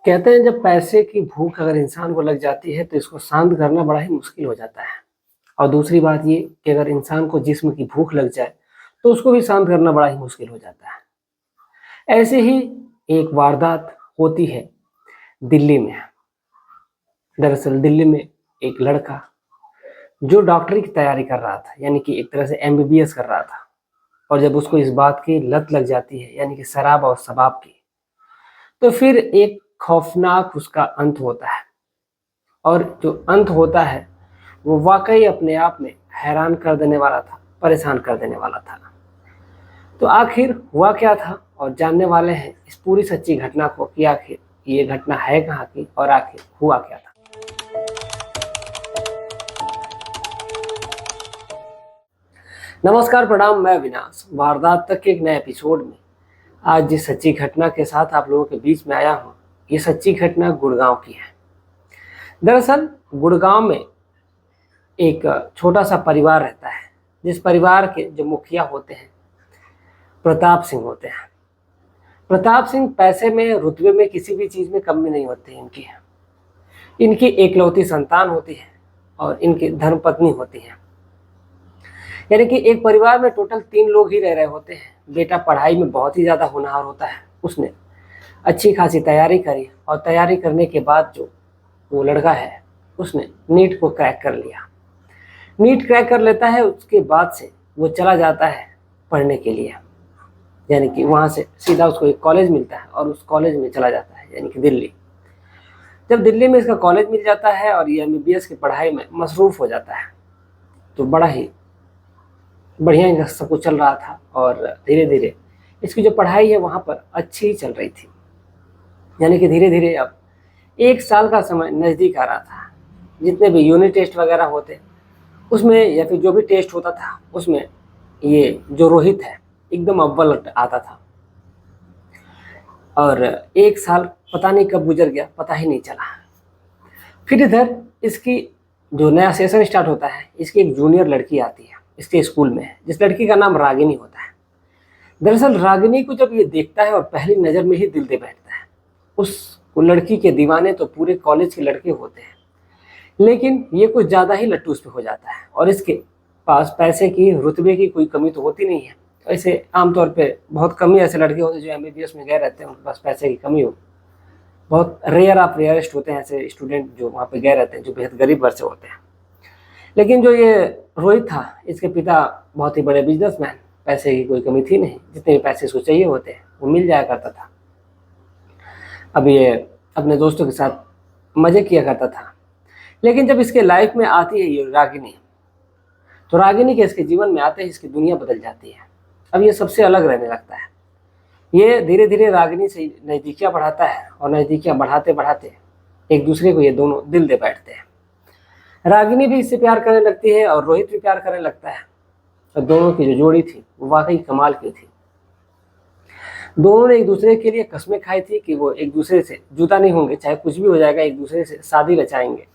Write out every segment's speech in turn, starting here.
कहते हैं जब पैसे की भूख अगर इंसान को लग जाती है तो इसको शांत करना बड़ा ही मुश्किल हो जाता है। और दूसरी बात ये कि अगर इंसान को जिस्म की भूख लग जाए तो उसको भी शांत करना बड़ा ही मुश्किल हो जाता है। ऐसे ही एक वारदात होती है दिल्ली में। दरअसल दिल्ली में एक लड़का जो डॉक्टरी की तैयारी कर रहा था, यानी कि एक तरह से एमबीबीएस कर रहा था, और जब उसको इस बात की लत लग जाती है, यानी कि शराब और शबाब की, तो फिर एक खौफनाक उसका अंत होता है। और जो अंत होता है वो वाकई अपने आप में हैरान कर देने वाला था, परेशान कर देने वाला था। तो आखिर हुआ क्या था, और जानने वाले हैं इस पूरी सच्ची घटना को कि आखिर ये घटना है कहाँ की और आखिर हुआ क्या था। नमस्कार, प्रणाम, मैं विनाश। वारदात तक के एक नए एपिसोड में आज जिस सच्ची घटना के साथ आप लोगों के बीच में आया हूँ, ये सच्ची घटना गुड़गांव की है। दरअसल गुड़गांव में एक छोटा सा परिवार रहता है, जिस परिवार के जो मुखिया होते हैं प्रताप सिंह होते हैं। प्रताप सिंह पैसे में, रुतबे में, किसी भी चीज़ में कमी नहीं होती है इनकी। इनकी एकलौती संतान होती है और इनकी धर्मपत्नी होती है। यानी कि एक परिवार में टोटल 3 लोग ही रह रहे होते हैं। बेटा पढ़ाई में बहुत ही ज़्यादा होनहार होता है, उसने अच्छी खासी तैयारी करी और तैयारी करने के बाद जो वो लड़का है उसने नीट को क्रैक कर लिया। नीट क्रैक कर लेता है, उसके बाद से वो चला जाता है पढ़ने के लिए। यानी कि वहाँ से सीधा उसको एक कॉलेज मिलता है और उस कॉलेज में चला जाता है, यानी कि दिल्ली। जब दिल्ली में इसका कॉलेज मिल जाता है और ये एमबीबीएस की पढ़ाई में मसरूफ़ हो जाता है, तो बड़ा ही बढ़िया इनका सब कुछ चल रहा था और धीरे धीरे इसकी जो पढ़ाई है वहाँ पर अच्छी ही चल रही थी। यानी कि धीरे धीरे अब 1 साल का समय नज़दीक आ रहा था। जितने भी यूनिट टेस्ट वगैरह होते उसमें, या फिर जो भी टेस्ट होता था उसमें, ये जो रोहित है एकदम अव्वल आता था। और 1 साल पता नहीं कब गुजर गया, पता ही नहीं चला। फिर इधर इसकी जो नया सेशन स्टार्ट होता है, इसकी एक जूनियर लड़की आती है इसके स्कूल में, जिस लड़की का नाम रागिनी होता है। दरअसल रागिनी को जब ये देखता है और पहली नज़र में ही दिल दे बैठता है। उस लड़की के दीवाने तो पूरे कॉलेज के लड़के होते हैं, लेकिन ये कुछ ज़्यादा ही लट्टू उस पे हो जाता है। और इसके पास पैसे की, रुतबे की कोई कमी तो होती नहीं है। ऐसे आमतौर पे बहुत कम ही ऐसे लड़के होते हैं जो एमबीबीएस में गए रहते हैं, उनके पास पैसे की कमी हो। बहुत रेयर ऑफ रेयरेस्ट होते हैं ऐसे स्टूडेंट जो वहाँ पे गए रहते हैं, जो बेहद गरीब वर्ग से होते हैं। लेकिन जो ये रोहित था, इसके पिता बहुत ही बड़े बिजनेसमैन, पैसे की कोई कमी थी नहीं। जितने भी पैसे इसको चाहिए होते हैं वो मिल जाया करता था। अब ये अपने दोस्तों के साथ मज़े किया करता था। लेकिन जब इसके लाइफ में आती है ये रागिनी, तो रागिनी के इसके जीवन में आते ही इसकी दुनिया बदल जाती है। अब ये सबसे अलग रहने लगता है। ये धीरे धीरे रागिनी से नज़दीकियाँ बढ़ाता है और नज़दीकियाँ बढ़ाते बढ़ाते एक दूसरे को ये दोनों दिल दे बैठते हैं। रागिनी भी इससे प्यार करने लगती है और रोहित भी प्यार करने लगता है। और दोनों की जो जोड़ी थी वो वाकई कमाल की थी। दोनों ने एक दूसरे के लिए कस्में खाई थी कि वो एक दूसरे से जुदा नहीं होंगे, चाहे कुछ भी हो जाएगा, एक दूसरे से शादी रचाएंगे।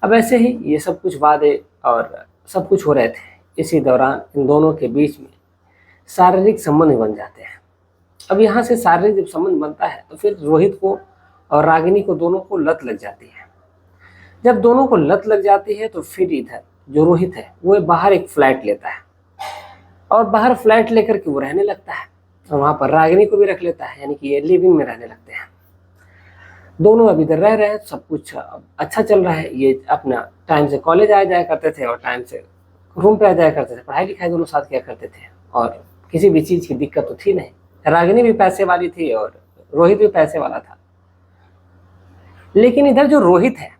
अब ऐसे ही ये सब कुछ वादे और सब कुछ हो रहे थे। इसी दौरान इन दोनों के बीच में शारीरिक संबंध बन जाते हैं। अब यहाँ से शारीरिक जब संबंध बनता है तो फिर रोहित को और रागिनी को, दोनों को लत लग जाती है। जब दोनों को लत लग जाती है तो फिर इधर जो रोहित है वो बाहर एक फ्लैट लेता है और बाहर फ्लैट लेकर के वो रहने लगता है और वहाँ पर रागिनी को भी रख लेता है। यानी कि ये लिविंग में रहने लगते हैं। दोनों अब इधर रह रहे हैं, सब कुछ अच्छा चल रहा है। ये अपना टाइम से कॉलेज आ जाया करते थे और टाइम से रूम पे आ जाया करते थे। पढ़ाई लिखाई दोनों साथ किया करते थे और किसी भी चीज़ की दिक्कत तो थी नहीं। रागिनी भी पैसे वाली थी और रोहित भी पैसे वाला था। लेकिन इधर जो रोहित है,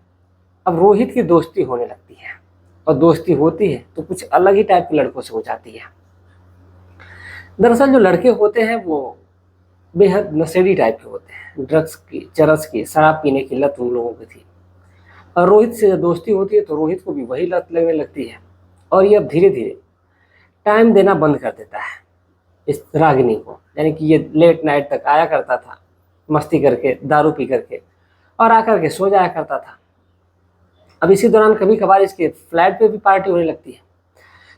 अब रोहित की दोस्ती होने लगती है और दोस्ती होती है तो कुछ अलग ही टाइप के लड़कों से हो जाती है। दरअसल जो लड़के होते हैं वो बेहद नशेड़ी टाइप के होते हैं। ड्रग्स की, चरस की, शराब पीने की लत उन लोगों की थी। और रोहित से जब दोस्ती होती है तो रोहित को भी वही लत लगने लगती है और ये अब धीरे धीरे टाइम देना बंद कर देता है इस रागिनी को। यानी कि ये लेट नाइट तक आया करता था, मस्ती करके, दारू पी करके, और आकर के सो जाया करता था। अब इसी दौरान कभी कभार इसके फ्लैट पे भी पार्टी होने लगती है।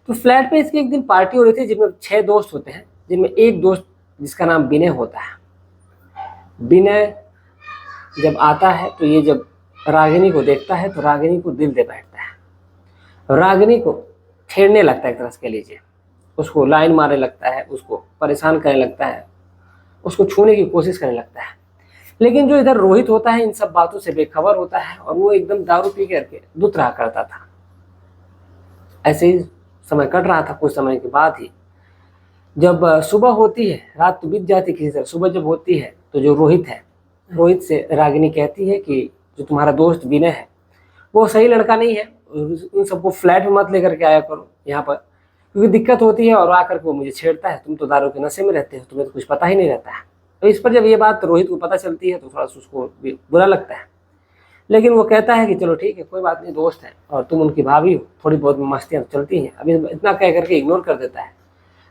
तो फ्लैट पे इसकी एक दिन पार्टी हो रही थी जिसमें 6 दोस्त होते हैं, जिनमें एक दोस्त जिसका नाम विनय होता है। विनय जब आता है तो ये जब रागिनी को देखता है तो रागिनी को दिल दे बैठता है। रागिनी को छेड़ने लगता है, एक तरह से कह लीजिए, उसको लाइन मारने लगता है, उसको परेशान करने लगता है, उसको छूने की कोशिश करने लगता है। लेकिन जो इधर रोहित होता है इन सब बातों से बेखबर होता है और वो एकदम दारू पी करके धुत रहा करता था। ऐसे ही समय कट रहा था। कुछ समय के बाद ही जब सुबह होती है, रात तो बीत जाती किसी तरह, सुबह जब होती है तो जो रोहित है, रोहित से रागिनी कहती है कि जो तुम्हारा दोस्त विनय है वो सही लड़का नहीं है, उन सबको फ्लैट में मत लेकर के आया करो यहाँ पर, क्योंकि दिक्कत होती है और आकर के वो मुझे छेड़ता है, तुम तो दारू के नशे में रहते हो, तुम्हें तो कुछ पता ही नहीं रहता है। तो इस पर जब ये बात रोहित को पता चलती है तो थोड़ा सा उसको भी बुरा लगता है। लेकिन वो कहता है कि चलो ठीक है, कोई बात नहीं, दोस्त है और तुम उनकी भाभी हो, थोड़ी बहुत मस्तियाँ तो चलती हैं, अभी इतना कह करके इग्नोर कर देता है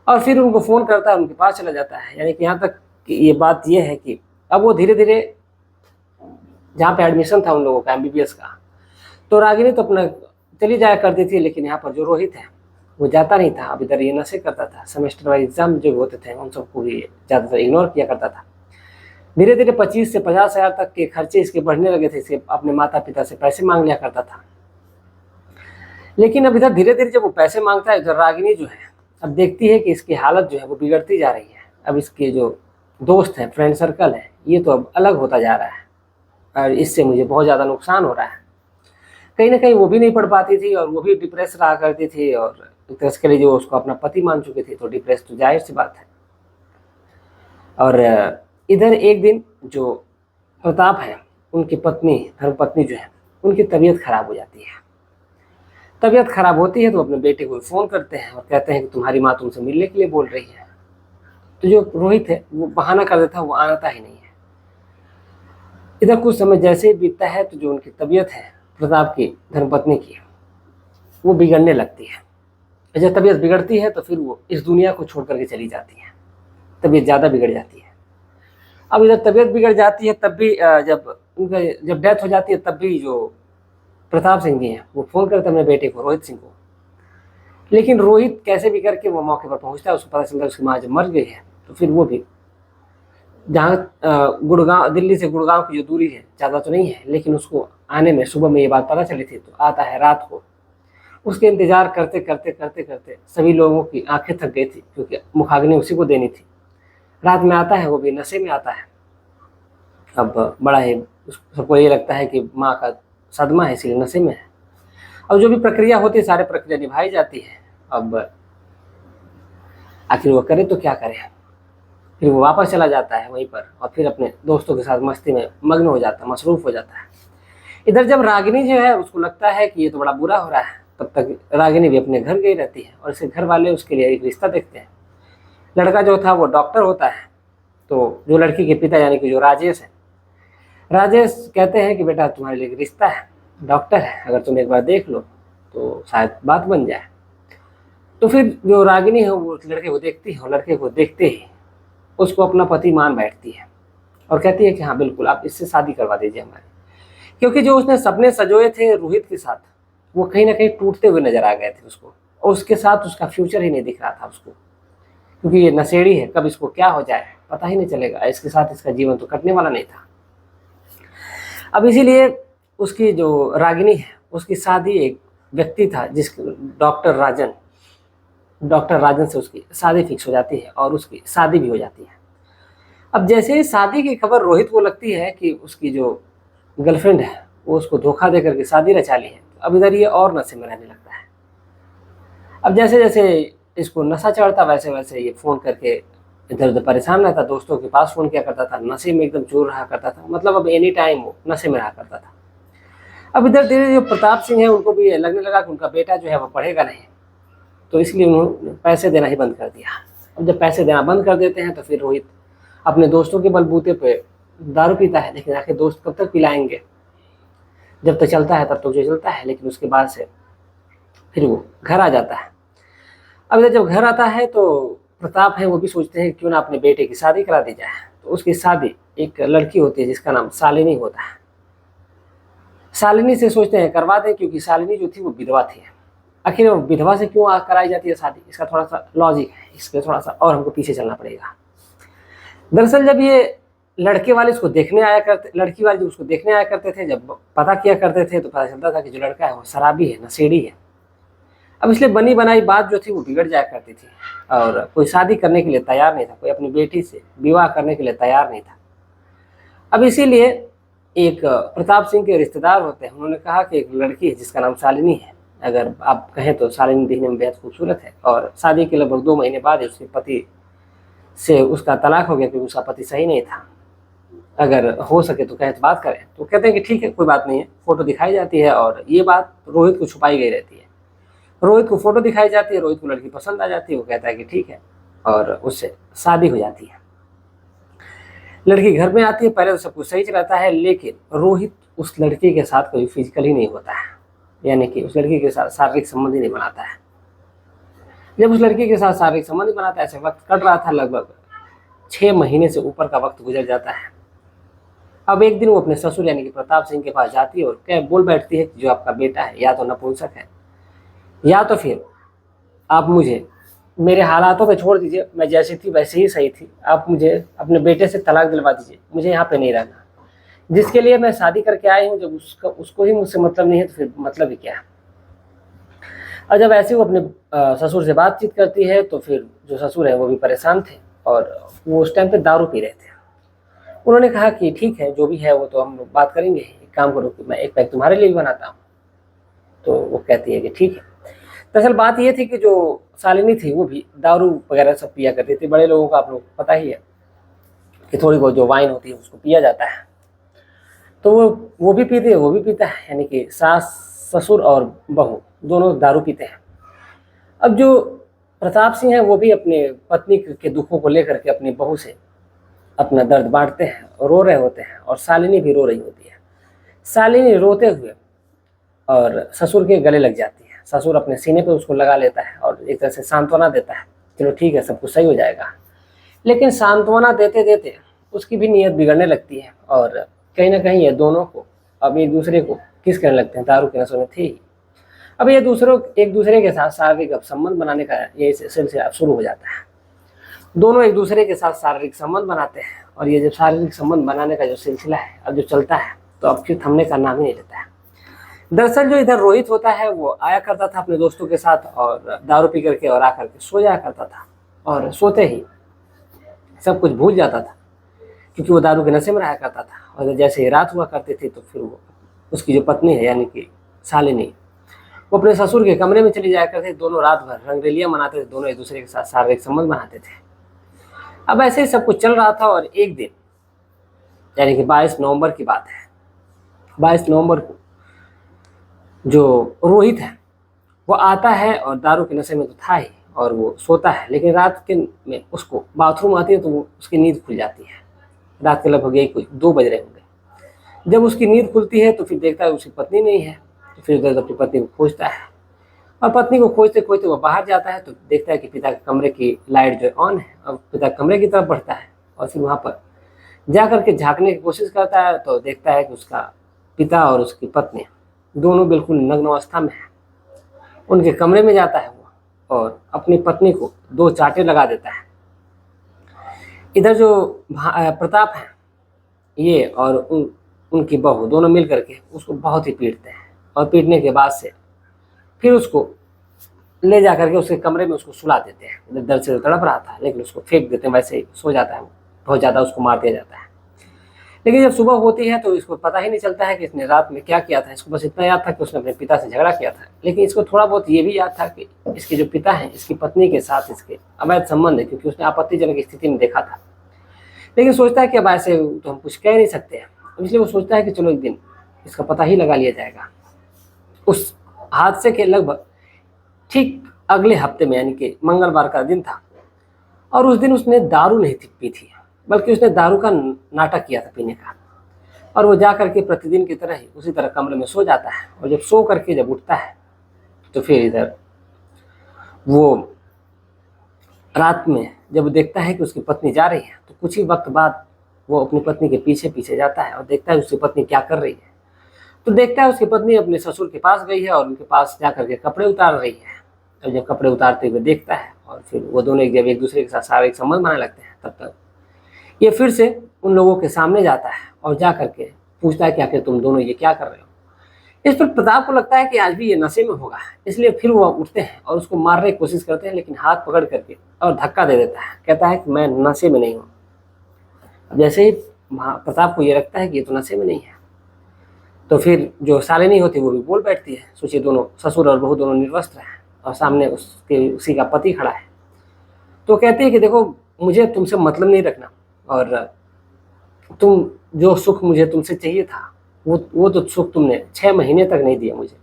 और फिर उनको फ़ोन करता है, उनके पास चला जाता है। यानी कि यहाँ तक कि ये बात ये है कि अब वो धीरे धीरे जहाँ पे एडमिशन था उन लोगों का MBBS का, तो रागिनी तो अपना चली जाया करती थी, लेकिन यहाँ पर जो रोहित है वो जाता नहीं था। अब इधर ये नशे करता था, सेमेस्टर वाइज एग्जाम जो होते थे उन सबको भी ज़्यादातर इग्नोर किया करता था। धीरे धीरे 25 से 50 हज़ार तक के खर्चे इसके बढ़ने लगे थे। इसे अपने माता पिता से पैसे मांग लिया करता था। लेकिन अब इधर धीरे धीरे जब वो पैसे मांगता है, इधर रागिनी जो है अब देखती है कि इसकी हालत जो है वो बिगड़ती जा रही है। अब इसके जो दोस्त हैं, फ्रेंड सर्कल है, ये तो अब अलग होता जा रहा है और इससे मुझे बहुत ज़्यादा नुकसान हो रहा है। कहीं ना कहीं वो भी नहीं पढ़ पाती थी और वो भी डिप्रेस रहा करती थी और एक तरह के लिए जो उसको अपना पति मान चुकी थी, तो डिप्रेस तो जाहिर सी बात है। और इधर एक दिन जो प्रताप है, उनकी पत्नी, धर्मपत्नी जो है, उनकी तबीयत खराब हो जाती है। तबीयत खराब होती है तो अपने बेटे को फ़ोन करते हैं और कहते हैं कि तुम्हारी माँ तुमसे मिलने के लिए बोल रही है। तो जो रोहित है वो बहाना कर देता है, वो आता ही नहीं है। इधर कुछ समय जैसे ही बीतता है तो जो उनकी तबीयत है प्रताप की, धर्मपत्नी की, वो बिगड़ने लगती है। जब तबीयत बिगड़ती है तो फिर वो इस दुनिया को छोड़ करके चली जाती है, तबीयत ज़्यादा बिगड़ जाती है। अब इधर तबीयत बिगड़ जाती है, तब भी जब डेथ हो जाती है तब भी जो प्रताप सिंह जी हैं वो फ़ोन करते हैं अपने बेटे को, रोहित सिंह को। लेकिन रोहित कैसे भी करके वो मौके पर पहुंचता है। उसको पता चलता है उसकी माँ जब मर गई है तो फिर वो भी, जहाँ गुड़गांव, दिल्ली से गुड़गांव की जो दूरी है ज़्यादा तो नहीं है, लेकिन उसको आने में सुबह में ये बात पता चली थी, तो आता है रात को। उसके इंतज़ार करते करते करते करते सभी लोगों की आंखें थक गई थी, क्योंकि मुखाग्नि उसी को देनी थी। रात में आता है, वो भी नशे में आता है। अब बड़ा ही सबको ये लगता है कि माँ का सदमा है इसलिए नशे में है। अब जो भी प्रक्रिया होती है, सारी प्रक्रिया निभाई जाती है। अब आखिर वो करे तो क्या करे। फिर वो वापस चला जाता है वहीं पर और फिर अपने दोस्तों के साथ मस्ती में मग्न हो जाता है, मसरूफ़ हो जाता है। इधर जब रागिनी जो है उसको लगता है कि ये तो बड़ा बुरा हो रहा है, तब तक रागिनी भी अपने घर गई रहती है और इसके घर वाले उसके लिए एक रिश्ता देखते हैं। लड़का जो था वो डॉक्टर होता है, तो जो लड़की के पिता यानी कि जो राजेश है, राजेश कहते हैं कि बेटा तुम्हारे लिए एक रिश्ता है, डॉक्टर है, अगर तुम एक बार देख लो तो शायद बात बन जाए। तो फिर जो रागिनी है वो लड़के को देखती है और लड़के को देखते ही उसको अपना पति मान बैठती है और कहती है कि हाँ बिल्कुल, आप इससे शादी करवा दीजिए हमारी। क्योंकि जो उसने सपने सजोए थे रोहित के साथ, वो कहीं ना कहीं टूटते हुए नजर आ गए थे उसको, और उसके साथ उसका फ्यूचर ही नहीं दिख रहा था उसको, क्योंकि ये नशेड़ी है, कब इसको क्या हो जाए पता ही नहीं चलेगा, इसके साथ इसका जीवन तो कटने वाला नहीं था। अब इसीलिए उसकी जो रागिनी है उसकी शादी एक व्यक्ति था जिस डॉक्टर राजन से उसकी शादी फिक्स हो जाती है और उसकी शादी भी हो जाती है। अब जैसे ही शादी की खबर रोहित को लगती है कि उसकी जो गर्लफ्रेंड है वो उसको धोखा देकर के शादी रचा ली है, तो अब इधर ये और नशे में रहने लगता है। अब जैसे जैसे इसको नशा चढ़ता वैसे वैसे ये फ़ोन करके इधर उधर परेशान रहता, दोस्तों के पास फ़ोन किया करता था, नशे में एकदम चूर रहा करता था, मतलब अब एनी टाइम वो नशे में रहा करता था। अब इधर धीरे जो प्रताप सिंह है उनको भी लगने लगा कि उनका बेटा जो है वो पढ़ेगा नहीं, तो इसलिए उन्होंने पैसे देना ही बंद कर दिया। अब जब पैसे देना बंद कर देते हैं तो फिर रोहित अपने दोस्तों के बलबूते पे दारू पीता है, लेकिन आखिर दोस्त कब तक पिलाएंगे, जब तक चलता है तब तक जो चलता है, लेकिन उसके बाद से फिर वो घर आ जाता है। अब इधर जब घर आता है तो प्रताप है वो भी सोचते हैं क्यों ना अपने बेटे की शादी करा दी जाए। तो उसकी शादी एक लड़की होती है जिसका नाम शालिनी होता है, शालिनी से सोचते हैं करवा दें, क्योंकि शालिनी जो थी वो विधवा थी। आखिर विधवा से क्यों कराई जाती है शादी, इसका थोड़ा सा लॉजिक है, इसके थोड़ा सा और हमको पीछे चलना पड़ेगा। दरअसल जब ये लड़के वाले उसको देखने आया करते, लड़की वाले जो उसको देखने आया करते थे, जब पता किया करते थे तो पता चलता था कि जो लड़का है वो शराबी है, नशेड़ी है। अब इसलिए बनी बनाई बात जो थी वो बिगड़ जाया करती थी, और कोई शादी करने के लिए तैयार नहीं था, कोई अपनी बेटी से विवाह करने के लिए तैयार नहीं था। अब इसीलिए एक प्रताप सिंह के रिश्तेदार होते हैं, उन्होंने कहा कि एक लड़की है जिसका नाम शालिनी है, अगर आप कहें तो शालिनी दिखने में बेहद खूबसूरत है, और शादी के लगभग 2 महीने बाद उसके पति से उसका तलाक हो गया क्योंकि उसका पति सही नहीं था, अगर हो सके तो कहें तो बात करें। तो कहते हैं कि ठीक है, कोई बात नहीं है। फोटो दिखाई जाती है और ये बात रोहित को छुपाई गई रहती है। रोहित को फोटो दिखाई जाती है, रोहित को लड़की पसंद आ जाती है, वो कहता है कि ठीक है, और उससे शादी हो जाती है। लड़की घर में आती है, पहले तो सब कुछ सही चलाता है, लेकिन रोहित उस लड़की के साथ कभी फिजिकली नहीं होता है, यानी कि उस लड़की के साथ शारीरिक संबंध ही नहीं बनाता है। जब उस लड़की के साथ शारीरिक संबंध बनाता है, ऐसे वक्त कट रहा था, लगभग 6 महीने से ऊपर का वक्त गुजर जाता है। अब एक दिन वो अपने ससुर यानी कि प्रताप सिंह के पास जाती है और क्या बोल बैठती है कि जो आपका बेटा है या तो नपुंसक है, या तो फिर आप मुझे मेरे हालातों पे छोड़ दीजिए, मैं जैसी थी वैसे ही सही थी, आप मुझे अपने बेटे से तलाक दिलवा दीजिए, मुझे यहाँ पे नहीं रहना। जिसके लिए मैं शादी करके आई हूँ, जब उसको ही मुझसे मतलब नहीं है तो फिर मतलब ही क्या है। और जब ऐसे वो अपने ससुर से बातचीत करती है तो फिर जो ससुर है वो भी परेशान थे, और वो उस टाइम पे दारू पी रहे थे। उन्होंने कहा कि ठीक है, जो भी है वो तो हम लोग बात करेंगे, एक काम करो कि मैं एक पैक तुम्हारे लिए भी बनाता हूँ। तो वो कहती है कि ठीक है। दरअसल बात ये थी कि जो शालिनी थी वो भी दारू वगैरह सब पिया करती थी। बड़े लोगों का आप लोग पता ही है कि थोड़ी बहुत जो वाइन होती है उसको पिया जाता है, तो वो भी पीती है, वो भी पीता है, यानी कि सास ससुर और बहू दोनों दारू पीते हैं। अब जो प्रताप सिंह है वो भी अपने पत्नी के दुखों को लेकर के अपनी बहू से अपना दर्द बांटते हैं और रो रहे होते हैं, और शालिनी भी रो रही होती है। शालिनी रोते हुए और ससुर के गले लग जाती है। ससुर अपने सीने पे उसको लगा लेता है और एक तरह से सांत्वना देता है, चलो ठीक है, सब कुछ सही हो जाएगा। लेकिन सांत्वना देते देते उसकी भी नीयत बिगड़ने लगती है, और कहीं ना कहीं ये दोनों को अब एक दूसरे को किस करने लगते हैं, दारू के नशे में थे ही। अब ये एक दूसरे के साथ शारीरिक संबंध बनाने का ये सिलसिला शुरू हो जाता है। दोनों एक दूसरे के साथ शारीरिक संबंध बनाते हैं, और ये जब शारीरिक संबंध बनाने का जो सिलसिला है अब जो चलता है तो अब फिर थमने का नाम ही नहीं लेता है। दरअसल जो इधर रोहित होता है वो आया करता था अपने दोस्तों के साथ और दारू पी करके और आकर के सो जाया करता था, और सोते ही सब कुछ भूल जाता था क्योंकि वो दारू के नशे में रहा करता था। और जैसे ही रात हुआ करती थी तो फिर वो उसकी जो पत्नी है यानी कि शालिनी, वो अपने ससुर के कमरे में चली जाया करते। दोनों रात भर रंगरेलियां मनाते थे, दोनों एक दूसरे के साथ शारीरिक संबंध बनाते थे। अब ऐसे ही सब कुछ चल रहा था, और एक दिन यानी कि 22 नवंबर की बात है। 22 नवंबर को जो रोहित है वो आता है और दारू के नशे में तो था ही, और वो सोता है, लेकिन रात के में उसको बाथरूम आती है तो वो उसकी नींद खुल जाती है। रात के लगभग 1-2 बज रहे होंगे। जब उसकी नींद खुलती है तो फिर देखता है उसकी पत्नी नहीं है, तो फिर उधर अपनी पत्नी को खोजता है, और पत्नी को खोजते खोजते वो बाहर जाता है तो देखता है कि पिता के कमरे की लाइट जो ऑन है, और पिता कमरे की तरफ बढ़ता है और फिर वहाँ पर जा करके झांकने की कोशिश करता है तो देखता है कि उसका पिता और उसकी पत्नी दोनों बिल्कुल नग्न अवस्था में है। उनके कमरे में जाता है वो और अपनी पत्नी को 2 चांटे लगा देता है। इधर जो प्रताप है ये और उनकी बहू दोनों मिल करके उसको बहुत ही पीटते हैं, और पीटने के बाद से फिर उसको ले जा करके उसके कमरे में उसको सुला देते हैं। दर्द से तड़प रहा था लेकिन उसको फेंक देते हैं, वैसे ही सो जाता है। बहुत ज़्यादा उसको मार दिया जाता है। लेकिन जब सुबह होती है तो इसको पता ही नहीं चलता है कि इसने रात में क्या किया था। इसको बस इतना याद था कि उसने अपने पिता से झगड़ा किया था, लेकिन इसको थोड़ा बहुत ये भी याद था कि इसके जो पिता हैं इसकी पत्नी के साथ इसके अवैध संबंध है, क्योंकि उसने आपत्तिजनक स्थिति में देखा था। लेकिन सोचता है कि अब ऐसे तो हम कुछ कह नहीं सकते हैं, इसलिए वो सोचता है कि चलो एक दिन इसका पता ही लगा लिया जाएगा। उस हादसे के लगभग ठीक अगले हफ्ते में यानी कि मंगलवार का दिन था, और उस दिन उसने दारू नहीं पी थी, बल्कि उसने दारू का नाटक किया था पीने का। और वो जा करके प्रतिदिन की तरह ही उसी तरह कमरे में सो जाता है, और जब सो करके जब उठता है तो फिर इधर वो रात में जब देखता है कि उसकी पत्नी जा रही है तो कुछ ही वक्त बाद वो अपनी पत्नी के पीछे पीछे जाता है और देखता है उसकी पत्नी क्या कर रही है। तो देखता है उसकी पत्नी अपने ससुर के पास गई है और उनके पास जा करके कपड़े उतार रही है। और जब कपड़े उतारते हुए देखता है और फिर वो दोनों जब एक दूसरे के साथ शारीरिक संबंध बनाने लगते हैं, तब तक ये फिर से उन लोगों के सामने जाता है और जा करके पूछता है कि आखिर तुम दोनों ये क्या कर रहे हो। इस पर प्रताप को लगता है कि आज भी ये नशे में होगा, इसलिए फिर वो उठते हैं और उसको मारने की कोशिश करते हैं, लेकिन हाथ पकड़ करके और धक्का दे देता है। कहता है कि मैं नशे में नहीं हूँ। अब जैसे ही प्रताप को ये लगता है कि ये तो नशे में नहीं है, तो फिर जो शालिनी होती है वो भी बोल बैठती है। सोचिए, दोनों ससुर और बहू दोनों निर्वस्त्र हैं और सामने उसी का पति खड़ा है। तो कहती है कि देखो, मुझे तुमसे मतलब नहीं रखना, और तुम जो सुख मुझे तुमसे चाहिए था वो तो सुख तुमने 6 महीने तक नहीं दिया मुझे।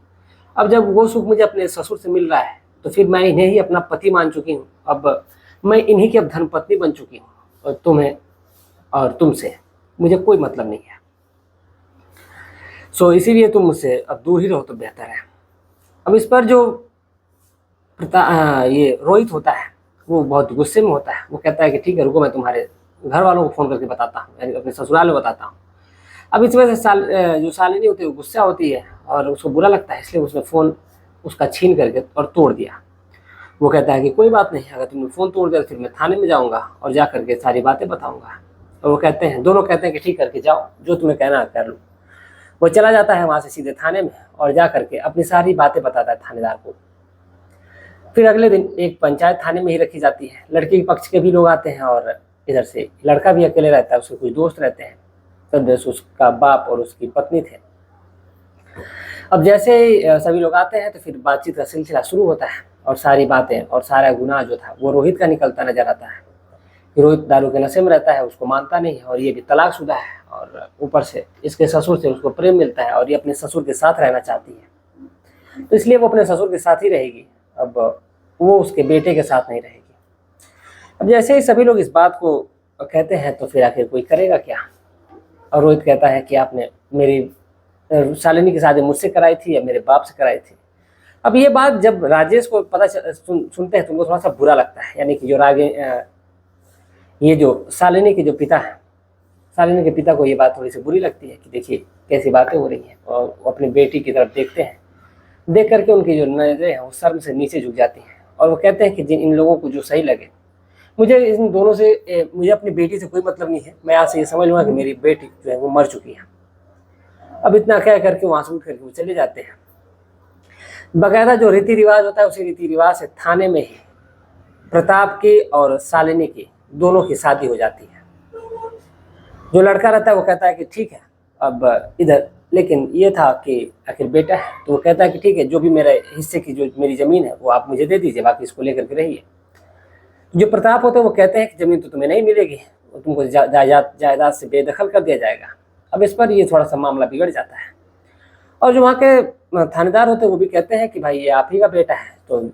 अब जब वो सुख मुझे अपने ससुर से मिल रहा है तो फिर मैं इन्हें ही अपना पति मान चुकी हूँ। अब मैं इन्हीं की अब धर्मपत्नी बन चुकी हूँ, और तुम्हें और तुमसे मुझे कोई मतलब नहीं है। सो इसीलिए तुम मुझसे अब दूर ही रहो तो बेहतर है। अब इस पर जो ये रोहित होता है वो बहुत गुस्से में होता है। वो कहता है कि ठीक है, रुको, मैं तुम्हारे घर वालों को फ़ोन करके बताता हूँ, यानी अपने ससुराल में बताता हूँ। अब इस वजह से जो शालिनी होती है वो गुस्सा होती है और उसको बुरा लगता है, इसलिए उसने फ़ोन उसका छीन करके और तोड़ दिया। वो कहता है कि कोई बात नहीं, अगर तुमने फ़ोन तोड़ दिया तो फिर मैं थाने में जाऊँगा और जा करके सारी बातें बताऊँगा। और वो कहते हैं, दोनों कहते हैं कि ठीक करके जाओ, जो तुम्हें कहना है कर लो। वो चला जाता है वहाँ से सीधे थाने में और जा करके अपनी सारी बातें बताता है थानेदार को। फिर अगले दिन एक पंचायत थाने में ही रखी जाती है। लड़की के पक्ष के भी लोग आते हैं और इधर से लड़का भी अकेले रहता है, उसके कुछ दोस्त रहते हैं, सदस्य उसका बाप और उसकी पत्नी थे। अब जैसे ही सभी लोग आते हैं तो फिर बातचीत का सिलसिला शुरू होता है और सारी बातें और सारा गुनाह जो था वो रोहित का निकलता नजर आता है। रोहित दारू के नशे में रहता है, उसको मानता नहीं है, और ये भी तलाकशुदा है, और ऊपर से इसके ससुर से उसको प्रेम मिलता है और ये अपने ससुर के साथ रहना चाहती है, तो इसलिए वो अपने ससुर के साथ ही रहेगी। अब वो उसके बेटे के साथ नहीं रहेगी। अब जैसे ही सभी लोग इस बात को कहते हैं तो फिर आखिर कोई करेगा क्या। और रोहित कहता है कि आपने मेरी शालिनी की शादी मुझसे कराई थी या मेरे बाप से कराई थी। अब ये बात जब राजेश को पता सुनते हैं तो उनको थोड़ा सा बुरा लगता है, यानी कि ये जो शालिनी के जो पिता हैं, शालिनी के पिता को ये बात थोड़ी सी बुरी लगती है कि देखिए कैसी बातें हो रही हैं, और वो अपनी बेटी की तरफ देखते हैं। देख करके उनकी जो नज़रें हैं वो शर्म से नीचे झुक जाती हैं और वो कहते हैं कि इन लोगों को जो सही लगे, मुझे इन दोनों से मुझे अपनी बेटी से कोई मतलब नहीं है, मैं आज से ये समझ लूँगा कि मेरी बेटी जो है वो मर चुकी है। अब इतना कह करके वहाँ से उठ करके वो चले जाते हैं। बाकायदा जो रीति रिवाज होता है उसी रीति रिवाज से थाने में ही प्रताप की और शालिनी की दोनों की शादी हो जाती है। जो लड़का रहता है वो कहता है कि ठीक है अब इधर, लेकिन ये था कि आखिर बेटा है, तो वो कहता है कि ठीक है, जो भी मेरे हिस्से की जो मेरी ज़मीन है वो आप मुझे दे दीजिए, बाकी इसको लेकर के रहिए। जो प्रताप होते हैं वो कहते हैं कि ज़मीन तो तुम्हें नहीं मिलेगी, तुमको जायदाद से बेदखल कर दिया जाएगा। अब इस पर ये थोड़ा सा मामला बिगड़ जाता है, और जो वहाँ के थानेदार होते हैं वो भी कहते हैं कि भाई ये आप ही का बेटा है, तो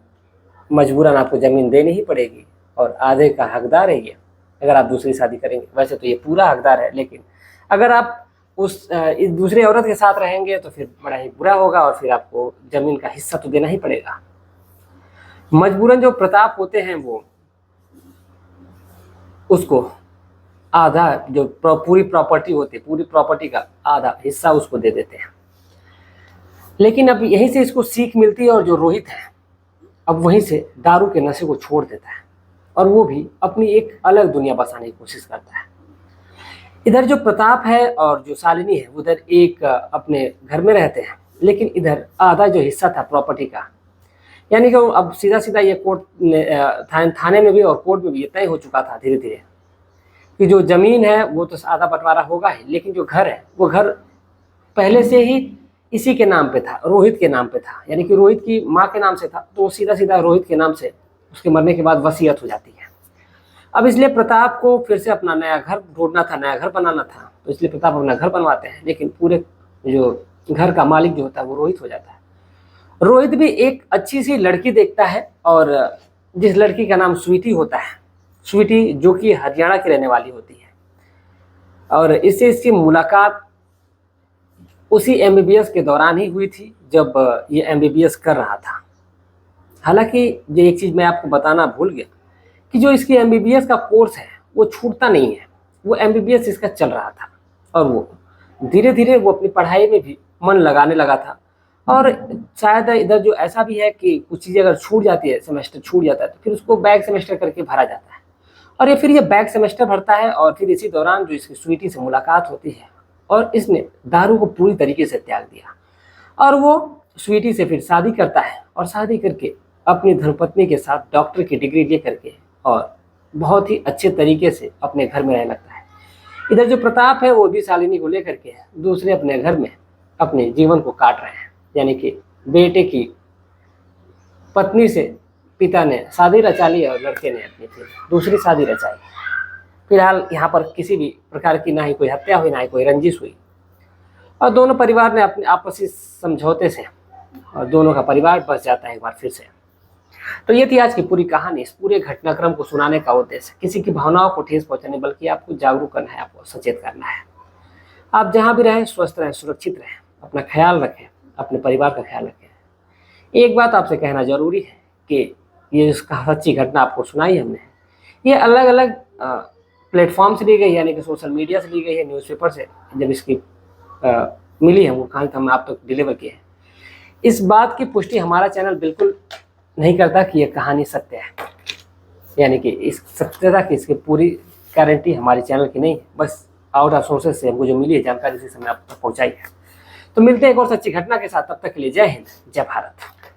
मजबूरन आपको ज़मीन देनी ही पड़ेगी, और आधे का हकदार है ये अगर आप दूसरी शादी करेंगे। वैसे तो ये पूरा हकदार है, लेकिन अगर आप इस दूसरी औरत के साथ रहेंगे तो फिर बड़ा ही बुरा होगा, और फिर आपको ज़मीन का हिस्सा तो देना ही पड़ेगा। मजबूरन जो प्रताप होते हैं वो उसको आधा, जो पूरी प्रॉपर्टी होती है, पूरी प्रॉपर्टी का आधा हिस्सा उसको दे देते हैं। लेकिन अब यहीं से इसको सीख मिलती है, और जो रोहित है अब वहीं से दारू के नशे को छोड़ देता है और वो भी अपनी एक अलग दुनिया बसाने की कोशिश करता है। इधर जो प्रताप है और जो शालिनी है उधर एक अपने घर में रहते हैं, लेकिन इधर आधा जो हिस्सा था प्रॉपर्टी का, यानी कि अब सीधा सीधा ये कोर्ट थाने में भी और कोर्ट में भी ये तय हो चुका था धीरे धीरे कि जो ज़मीन है वो तो आधा बंटवारा होगा ही, लेकिन जो घर है वो घर पहले से ही इसी के नाम पे था, रोहित के नाम पे था, यानी कि रोहित की माँ के नाम से था, तो सीधा सीधा रोहित के नाम से उसके मरने के बाद वसीयत हो जाती है। अब इसलिए प्रताप को फिर से अपना नया घर ढूंढना था, नया घर बनाना था, तो इसलिए प्रताप अपना घर बनवाते हैं, लेकिन पूरे जो घर का मालिक जो होता है वो रोहित हो जाता है। रोहित भी एक अच्छी सी लड़की देखता है, और जिस लड़की का नाम स्वीटी होता है, स्वीटी जो कि हरियाणा की रहने वाली होती है, और इससे इसकी मुलाकात उसी एमबीबीएस के दौरान ही हुई थी जब ये एमबीबीएस कर रहा था। हालांकि ये एक चीज़ मैं आपको बताना भूल गया कि जो इसकी एमबीबीएस का कोर्स है वो छूटता नहीं है, वो एमबीबीएस इसका चल रहा था, और वो धीरे धीरे वो अपनी पढ़ाई में भी मन लगाने लगा था। और शायद इधर जो ऐसा भी है कि कुछ चीज़ें अगर छूट जाती है, सेमेस्टर छूट जाता है, तो फिर उसको बैक सेमेस्टर करके भरा जाता है, और ये फिर ये बैक सेमेस्टर भरता है और फिर इसी दौरान जो इसकी स्वीटी से मुलाकात होती है और इसने दारू को पूरी तरीके से त्याग दिया और वो स्वीटी से फिर शादी करता है और शादी करके अपनी धर्मपत्नी के साथ डॉक्टर की डिग्री ले करके और बहुत ही अच्छे तरीके से अपने घर में रहने लगता है। इधर जो प्रताप है वो भी शालिनी को लेकर के दूसरे अपने घर में अपने जीवन को काट रहे हैं, यानी कि बेटे की पत्नी से पिता ने शादी रचा ली और लड़के ने अपनी फिर दूसरी शादी रचाई। फिलहाल यहाँ पर किसी भी प्रकार की ना ही कोई हत्या हुई, ना ही कोई रंजिश हुई और दोनों परिवार ने अपने आपसी समझौते से और दोनों का परिवार बच जाता है एक बार फिर से। तो ये थी आज की पूरी कहानी। इस पूरे घटनाक्रम को सुनाने का उद्देश्य किसी की भावनाओं को ठेस पहुंचाने बल्कि आपको जागरूक करना है, आपको सचेत करना है। आप जहाँ भी रहें स्वस्थ रहें, सुरक्षित रहें, अपना ख्याल रखें, अपने परिवार का ख्याल रखें। एक बात आपसे कहना जरूरी है कि ये सच्ची घटना आपको सुनाई हमने, ये अलग अलग प्लेटफॉर्म से ली गई, यानी कि सोशल मीडिया से ली गई है, न्यूज़पेपर से जब इसकी मिली है वो कहानी तो हम आप तक डिलीवर किए हैं। इस बात की पुष्टि हमारा चैनल बिल्कुल नहीं करता कि ये कहानी सत्य है, यानी कि इस सत्यता की इसकी पूरी गारंटी हमारे चैनल की नहीं है, बस आउट ऑफ सोर्सेस से हमको जो मिली है जानकारी से हमने आप तक पहुँचाई है। तो मिलते हैं एक और सच्ची घटना के साथ, तब तक के लिए जय हिंद, जय भारत।